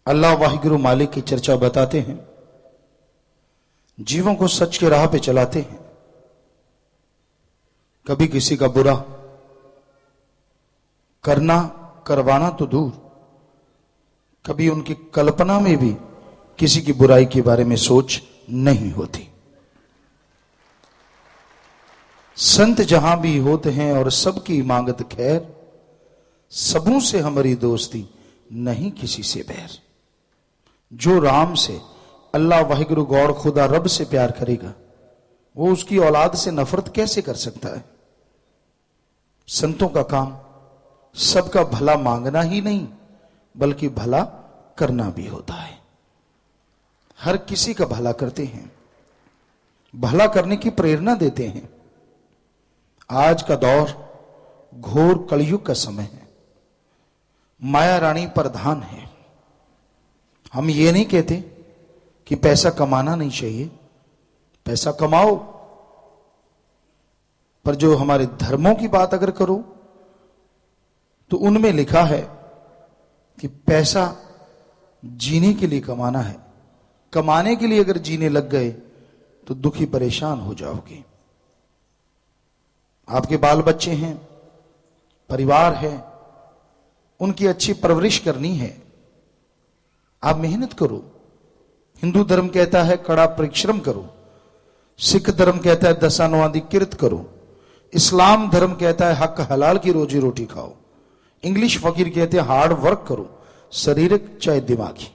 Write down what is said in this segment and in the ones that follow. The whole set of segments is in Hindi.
अल्लाह वाहिगुरु मालिक की चर्चा बताते हैं, जीवों को सच के राह पे चलाते हैं। कभी किसी का बुरा करना करवाना तो दूर, कभी उनकी कल्पना में भी किसी की बुराई के बारे में सोच नहीं होती। संत जहां भी होते हैं और सबकी मांगत खैर, सबों से हमारी दोस्ती नहीं किसी से बैर। जो राम से अल्लाह वाहिगुरु गौर खुदा रब से प्यार करेगा, वो उसकी औलाद से नफरत कैसे कर सकता है। संतों का काम सबका भला मांगना ही नहीं बल्कि भला करना भी होता है। हर किसी का भला करते हैं, भला करने की प्रेरणा देते हैं। आज का दौर घोर कलयुग का समय है, माया रानी प्रधान है। हम ये नहीं कहते कि पैसा कमाना नहीं चाहिए, पैसा कमाओ, पर जो हमारे धर्मों की बात अगर करो तो उनमें लिखा है कि पैसा जीने के लिए कमाना है। कमाने के लिए अगर जीने लग गए तो दुखी परेशान हो जाओगे। आपके बाल बच्चे हैं, परिवार है, उनकी अच्छी परवरिश करनी है, आप मेहनत करो। हिंदू धर्म कहता है कड़ा परिश्रम करो, सिख धर्म कहता है दशानुवादी किरत करो, इस्लाम धर्म कहता है हक हलाल की रोजी रोटी खाओ, इंग्लिश फकीर कहते हैं हार्ड वर्क करो, शारीरिक चाहे दिमागी,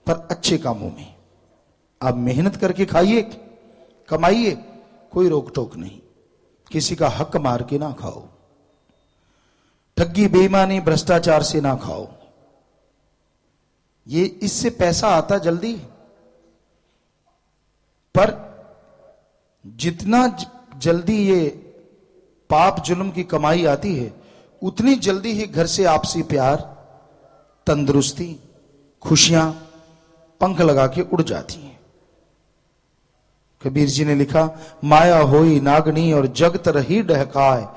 पर अच्छे कामों में आप मेहनत करके खाइए, कमाइए, कोई रोक टोक नहीं। किसी का हक मार के ना खाओ, ठगी बेईमानी भ्रष्टाचार से ना खाओ। ये इससे पैसा आता जल्दी, पर जितना जल्दी ये पाप जुल्म की कमाई आती है, उतनी जल्दी ही घर से आपसी प्यार, तंदुरुस्ती, खुशियां पंख लगा के उड़ जाती हैं। कबीर जी ने लिखा, माया होई नागनी और जगत रही डहकाए,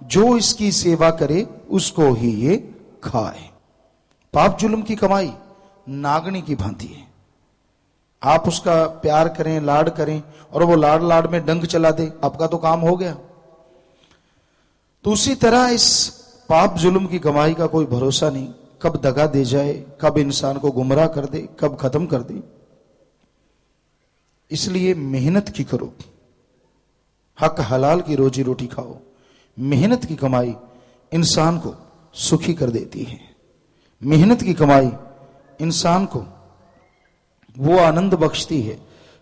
जो इसकी सेवा करे उसको ही ये खाए। पाप जुल्म की कमाई नागनी की भांति है। आप उसका प्यार करें, लाड करें, और वो लाड लाड में डंक चला दे, आपका तो काम हो गया। तो उसी तरह इस पाप जुल्म की कमाई का कोई भरोसा नहीं, कब दगा दे जाए, कब इंसान को गुमराह कर दे, कब खत्म कर दे। इसलिए मेहनत की करो, हक हलाल की रोजी रोटी खाओ। मेहनत की कमाई इंसान को सुखी कर देती है। मेहनत की कमाई इंसान को वो आनंद बख्शती है,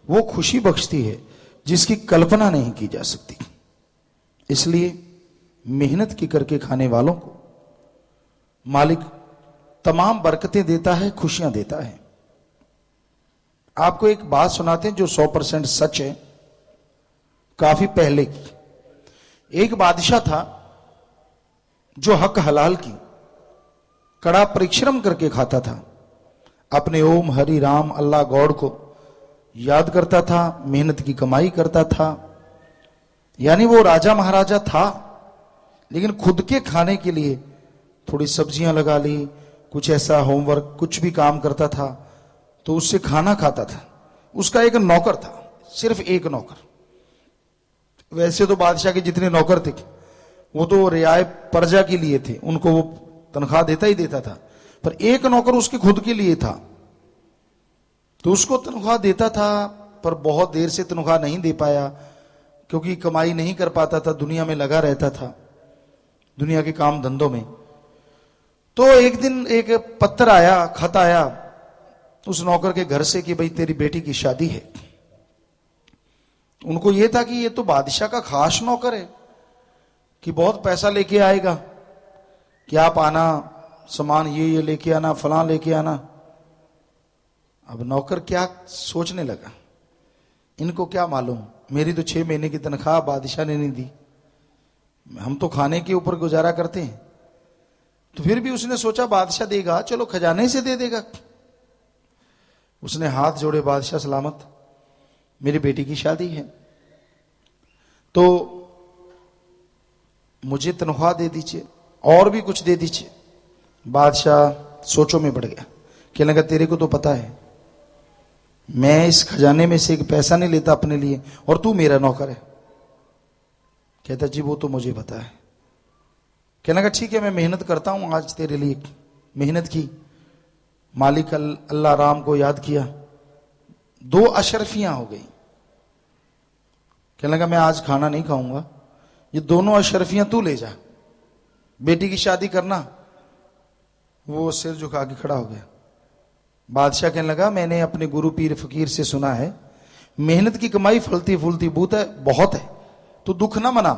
वो खुशी बख्शती है जिसकी कल्पना नहीं की जा सकती। इसलिए मेहनत की करके खाने वालों को मालिक तमाम बरकतें देता है, खुशियां देता है। आपको एक बात सुनाते हैं जो 100% सच है। काफी पहले की एक बादशाह था जो हक हलाल की कड़ा परिश्रम करके खाता था। अपने ओम हरि राम अल्लाह गॉड को याद करता था, मेहनत की कमाई करता था। यानी वो राजा महाराजा था, लेकिन खुद के खाने के लिए थोड़ी सब्जियां लगा ली, कुछ ऐसा होमवर्क, कुछ भी काम करता था तो उससे खाना खाता था। उसका एक नौकर था, सिर्फ एक नौकर। वैसे तो बादशाह के जितने नौकर थे वो तो रियाय प्रजा के लिए थे, उनको वो तनख्वाह देता ही देता था, पर एक नौकर उसके खुद के लिए था। तो उसको तनख्वाह देता था, पर बहुत देर से तनख्वाह नहीं दे पाया क्योंकि कमाई नहीं कर पाता था, दुनिया में लगा रहता था, दुनिया के काम धंधों में। तो एक दिन एक पत्र आया, खत आया उस नौकर के घर से कि भाई तेरी बेटी की शादी है। उनको यह था कि ये तो बादशाह का खास नौकर है, कि बहुत पैसा लेके आएगा, कि आप आना, सामान ये लेके आना, फलां लेके आना। अब नौकर क्या सोचने लगा, इनको क्या मालूम, मेरी तो 6 महीने की तनख्वाह बादशाह ने नहीं दी, हम तो खाने के ऊपर गुजारा करते हैं। तो फिर भी उसने सोचा बादशाह देगा, चलो खजाने से दे देगा। उसने हाथ जोड़े, बादशाह सलामत, मेरी बेटी की शादी है तो मुझे तनख्वाह दे दीजिए और भी कुछ दे दीजिए। बादशाह सोचों में पड़ गया कहने लगा तेरे को तो पता है मैं इस खजाने में से एक पैसा नहीं लेता अपने लिए और तू मेरा नौकर है। कहता जी वो तो मुझे पता है। कहने लगा ठीक है मैं मेहनत करता हूं आज तेरे लिए। मेहनत की, मालिक अल्लाह राम को याद किया, 2 अशरफियां हो गई। कहने लगा मैं आज खाना नहीं खाऊंगा, ये दोनों अशरफियां तू ले जा, बेटी की शादी करना। वो सिर झुका के खड़ा हो गया। बादशाह कहने लगा मैंने अपने गुरु पीर फकीर से सुना है मेहनत की कमाई फलती फूलती बहुत है, तो दुख ना मना,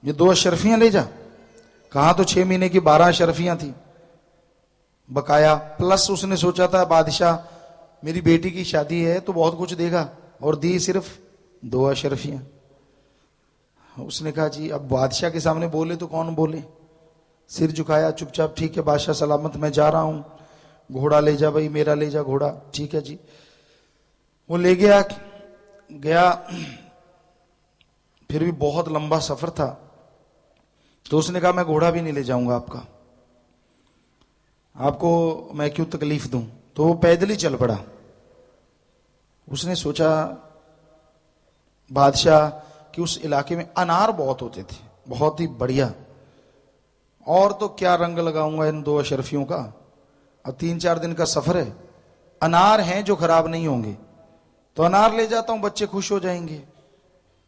ये 2 अशरफियां ले जा। कहा तो 6 महीने की 12 अशरफियां थी बकाया, प्लस उसने सोचा था बादशाह मेरी बेटी की शादी है तो बहुत कुछ देगा, और दी सिर्फ 2 अशरफियां। उसने कहा जी अब बादशाह के सामने बोले तो कौन बोले, सिर झुकाया चुपचाप, ठीक है बादशाह सलामत मैं जा रहा हूं, घोड़ा ले जा भाई मेरा ले जा घोड़ा, ठीक है जी। वो ले गया, फिर भी बहुत लंबा सफर था, तो उसने कहा मैं घोड़ा भी नहीं ले जाऊंगा आपका, आपको मैं क्यों तकलीफ दूं, तो वो पैदल ही चल पड़ा। उसने सोचा बादशाह कि उस इलाके में अनार बहुत होते थे, बहुत ही बढ़िया, और तो क्या रंग लगाऊंगा इन 2 अशरफियों का, अब 3-4 दिन का सफर है, अनार हैं जो खराब नहीं होंगे, तो अनार ले जाता हूं बच्चे खुश हो जाएंगे।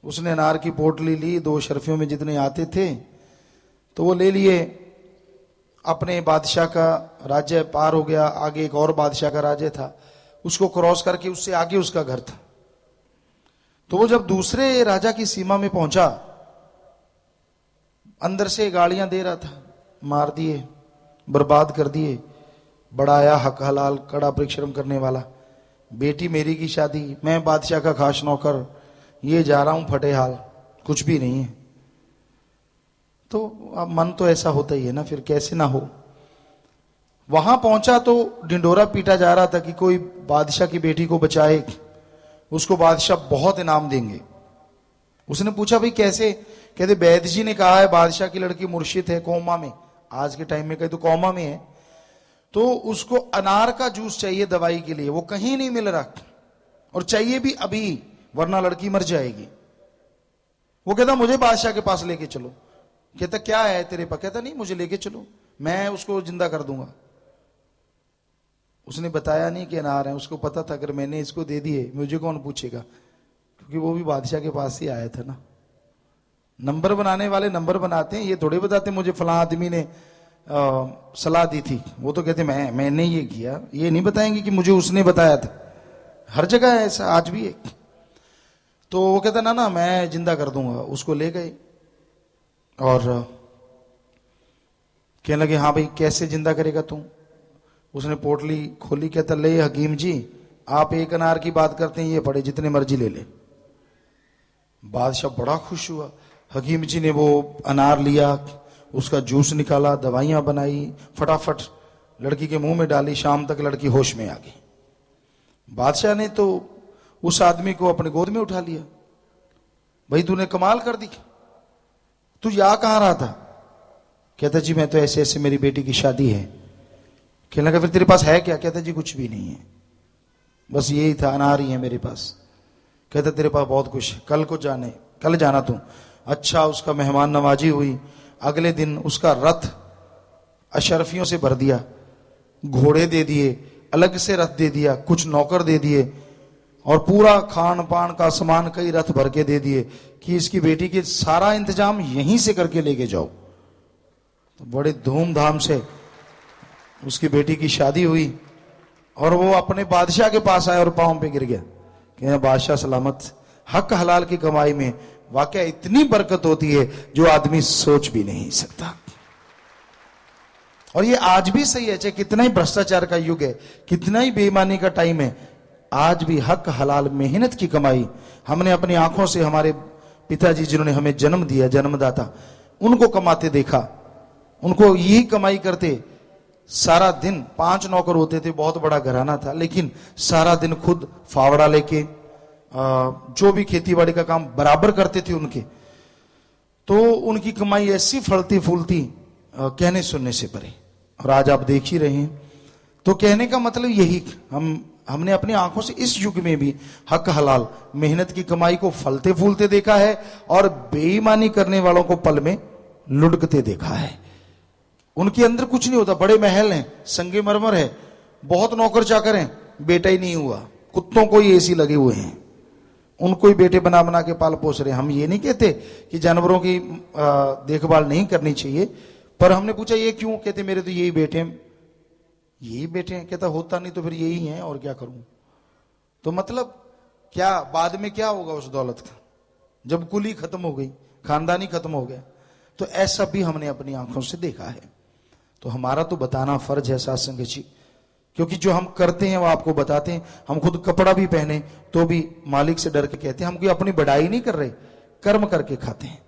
उसने अनार की पोटली ली, 2 अशरफियों में जितने आते थे तो वो ले लिए, अपने बादशाह का राज्य पार हो गया, आगे एक और बादशाह का राज्य था, उसको क्रॉस करके उससे आगे उसका घर था। तो वो जब दूसरे राजा की सीमा में पहुंचा, अंदर से गालियां दे रहा था, मार दिए, बर्बाद कर दिए, बड़ा आया हक हलाल कड़ा परिश्रम करने वाला, बेटी मेरी की शादी, मैं बादशाह का खास नौकर, ये जा रहा हूं फटे हाल, कुछ भी नहीं है। तो अब मन तो ऐसा होता ही है ना, फिर कैसे ना हो। वहां पहुंचा तो डिंडोरा पीटा जा रहा था कि कोई बादशाह की बेटी को बचाए, उसको बादशाह बहुत इनाम देंगे। उसने पूछा भाई कैसे, कहते वैद्य जी ने कहा है बादशाह की लड़की मुर्शिद है कोमा में, आज के टाइम में कहे तो कोमा में है, तो उसको अनार का जूस चाहिए दवाई के लिए, वो कहीं नहीं मिल रहा, और चाहिए भी अभी वरना लड़की मर जाएगी। वो कहता मुझे बादशाह के पास लेके चलो। कहता क्या है तेरे पास, कहता नहीं मुझे लेके चलो मैं उसको जिंदा कर दूंगा। उसने बताया नहीं कि अनार है, उसको पता था अगर मैंने इसको दे दिए मुझे कौन पूछेगा, क्योंकि वो भी बादशाह के पास ही आया था ना। नंबर बनाने वाले नंबर बनाते हैं, ये थोड़े बताते मुझे फलां आदमी ने सलाह दी थी, वो तो कहते मैंने ये किया, ये नहीं बताएंगे कि मुझे उसने बताया था। हर जगह है ऐसा, आज भी है। तो वो कहता ना मैं जिंदा कर दूंगा। उसको ले गए और कहने लगे हाँ भाई कैसे जिंदा करेगा तू। उसने पोटली खोली, कहता ले हकीम जी आप एक अनार की बात करते हैं, ये पड़े जितने मर्जी ले ले। बादशाह बड़ा खुश हुआ, हकीम जी ने वो अनार लिया, उसका जूस निकाला, दवाइयां बनाई, फटाफट लड़की के मुंह में डाली, शाम तक लड़की होश में आ गई। बादशाह ने तो उस आदमी को अपने गोद में उठा लिया, भाई तूने कमाल कर दी, तू यहां कहां रहा था। कहता जी मैं तो ऐसे ऐसे मेरी बेटी की शादी है। कहने लगा फिर तेरे पास है क्या। कहता जी कुछ भी नहीं है, बस यही था, अनार ही है मेरे पास। कहता तेरे पास बहुत कुछ, कल जाना तू। अच्छा उसका मेहमान नवाजी हुई। अगले दिन उसका रथ अशरफियों से भर दिया, घोड़े दे दिए, अलग से रथ दे दिया, कुछ नौकर दे दिए, और पूरा खान पान का सामान कई रथ भर के दे दिए कि इसकी बेटी के सारा इंतजाम यहीं से करके लेके जाओ। तो बड़े धूमधाम से उसकी बेटी की शादी हुई और वो अपने बादशाह के पास आया और पांव पे गिर गया कि बादशाह सलामत। हक हलाल की कमाई में वाकई इतनी बरकत होती है जो आदमी सोच भी नहीं सकता। और ये आज भी सही है, चाहे कितना ही भ्रष्टाचार का युग है, कितना ही बेईमानी का टाइम है, आज भी हक हलाल मेहनत की कमाई। हमने अपनी आंखों से हमारे पिताजी जिन्होंने हमें जन्म दिया, जन्मदाता, उनको कमाते देखा, उनको यही कमाई करते। सारा दिन 5 नौकर होते थे, बहुत बड़ा घराना था, लेकिन सारा दिन खुद फावड़ा लेके जो भी खेती बाड़ी का काम बराबर करते थे उनके, तो उनकी कमाई ऐसी फलती फूलती कहने सुनने से परे। और आज आप देख ही रहे हैं तो कहने का मतलब यही, हमने अपनी आंखों से इस युग में भी हक हलाल मेहनत की कमाई को फलते फूलते देखा है और बेईमानी करने वालों को पल में लुढ़कते देखा है। उनके अंदर कुछ नहीं होता, बड़े महल हैं, संगमरमर है, बहुत नौकर चाकर हैं, बेटा ही नहीं हुआ, कुत्तों को ही एसी लगे हुए हैं, उनको ही बेटे बना बना के पाल पोस रहे हैं। हम ये नहीं कहते कि जानवरों की देखभाल नहीं करनी चाहिए, पर हमने पूछा ये क्यों, कहते मेरे तो यही बेटे हैं, यही बेटे हैं। कहता होता नहीं तो फिर यही है और क्या करूं। तो मतलब क्या बाद में क्या होगा उस दौलत का, जब कुली खत्म हो गई, खानदानी खत्म हो गया। तो ऐसा भी हमने अपनी आंखों से देखा है। तो हमारा तो बताना फर्ज है साथ संगत जी, क्योंकि जो हम करते हैं वो आपको बताते हैं। हम खुद कपड़ा भी पहने तो भी मालिक से डर के कहते हैं, हम कोई अपनी बढ़ाई नहीं कर रहे, कर्म करके खाते हैं,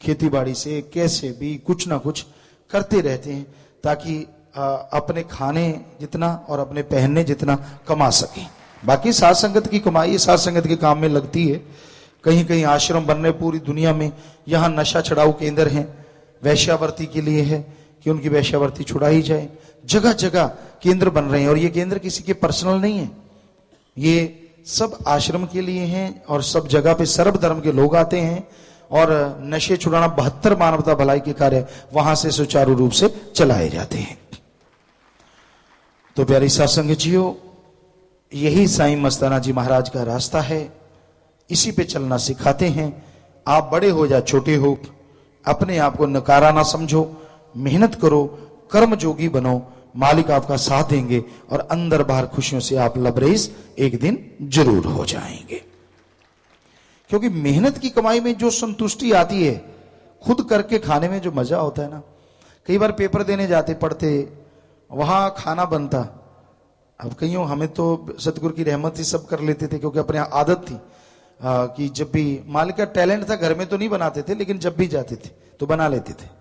खेती बाड़ी से कैसे भी कुछ ना कुछ करते रहते हैं ताकि अपने खाने जितना और अपने पहनने जितना कमा सकें। बाकी साथ संगत की कमाई साथ संगत के काम में लगती है। कहीं कहीं आश्रम बन रहे पूरी दुनिया में, यहाँ नशा छुड़ाऊ केंद्र हैं, वैश्यावृत्ति के लिए है कि उनकी वैश्यावृत्ति छुड़ाई जाए। जगह जगह केंद्र बन रहे हैं और ये केंद्र किसी के पर्सनल नहीं है, ये सब आश्रम के लिए हैं और सब जगह पे सर्व धर्म के लोग आते हैं और नशे छुड़ाना 72 मानवता भलाई के कार्य वहां से सुचारू रूप से चलाए जाते हैं। तो प्यारी सत्संग जियो, यही साईं मस्ताना जी महाराज का रास्ता है, इसी पे चलना सिखाते हैं। आप बड़े हो या छोटे हो, अपने आप को नकारा ना समझो, मेहनत करो, कर्म जोगी बनो, मालिक आपका साथ देंगे और अंदर बाहर खुशियों से आप लबरेज एक दिन जरूर हो जाएंगे। क्योंकि मेहनत की कमाई में जो संतुष्टि आती है, खुद करके खाने में जो मजा होता है ना। कई बार पेपर देने जाते पढ़ते, वहां खाना बनता, अब कईयों हमें तो सतगुरु की रहमत ही सब कर लेते थे, क्योंकि अपने आदत थी कि जब भी मालिक का टैलेंट था, घर में तो नहीं बनाते थे लेकिन जब भी जाते थे तो बना लेते थे।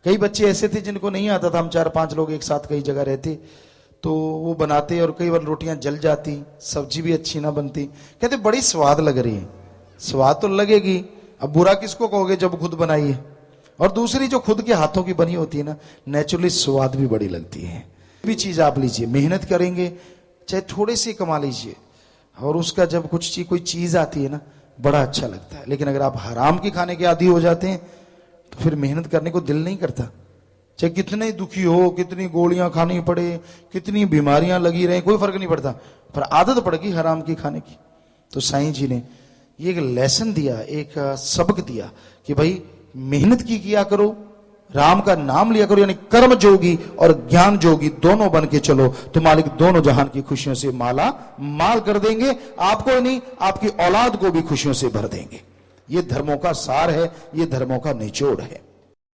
कई बच्चे ऐसे थे जिनको नहीं आता था, हम 4-5 लोग एक साथ कई जगह रहते तो वो बनाते और कई बार रोटियां जल जाती, सब्जी भी अच्छी ना बनती, कहते बड़ी स्वाद लग रही है। स्वाद तो लगेगी, अब बुरा किसको कहोगे जब खुद बनाई है। और दूसरी जो खुद के हाथों की बनी होती है ना, नेचुरली स्वाद भी बड़ी लगती है। भी चीज आप लीजिए, मेहनत करेंगे चाहे थोड़े से कमा लीजिए, और उसका जब कुछ कोई चीज आती है ना, बड़ा अच्छा लगता है। लेकिन अगर आप हराम की खाने के आदी हो जाते हैं तो फिर मेहनत करने को दिल नहीं करता। चाहे कितने दुखी हो, कितनी गोलियां खानी पड़े, कितनी बीमारियां लगी रहे, कोई फर्क नहीं पड़ता, पर आदत पड़ गई हराम की खाने की। तो साईं जी ने ये एक लेसन दिया, एक सबक दिया कि भाई मेहनत की किया करो, राम का नाम लिया करो, यानी कर्म जोगी और ज्ञान जोगी दोनों बन के चलो, तो मालिक दोनों जहान की खुशियों से माला माल कर देंगे। आपको नहीं, आपकी औलाद को भी खुशियों से भर देंगे। ये धर्मों का सार है, ये धर्मों का निचोड़ है।